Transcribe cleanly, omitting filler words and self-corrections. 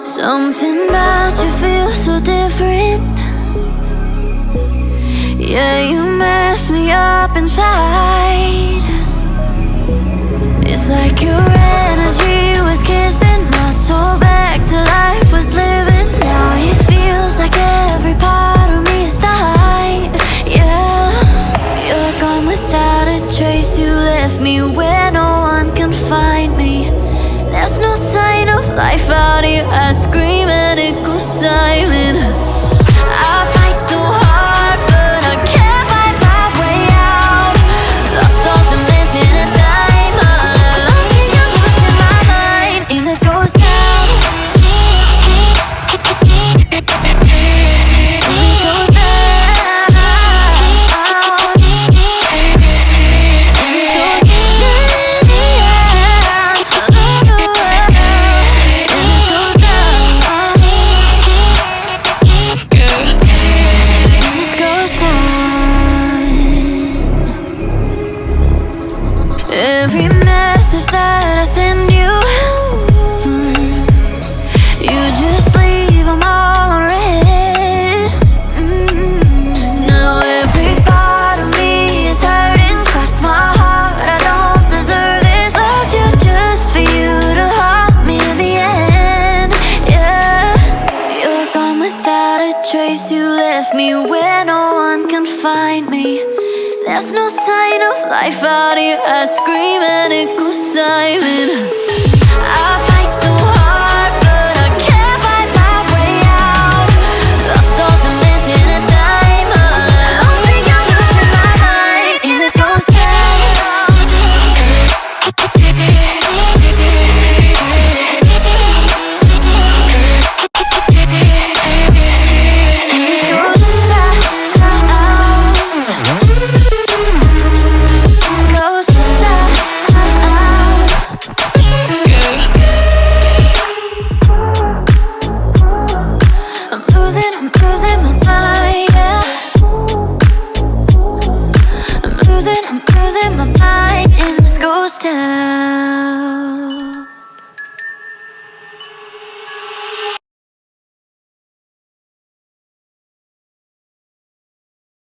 Something about you feels so different. Yeah, you mess me up inside. It's like your energy was kissing my soul back to life, was living. Now it feels like every part of me is dying. Yeah, you're gone without a trace. You left me where no one can find me. There's no sign of life out here. I scream and it goes silent. I fight so hard, but I can't find my way out. Lost all dimension and time. All alone, I'm losing my mind. And this goes down. And this goes down. And this goes every message that I send you, you just leave them all unread. Now every part of me is hurting. Cross my heart, I don't deserve this. Loved you just for you to haunt me in the end. Yeah, you're gone without a trace. You left me where no one can find me. There's no sign of life out here. I scream and it goes silent. I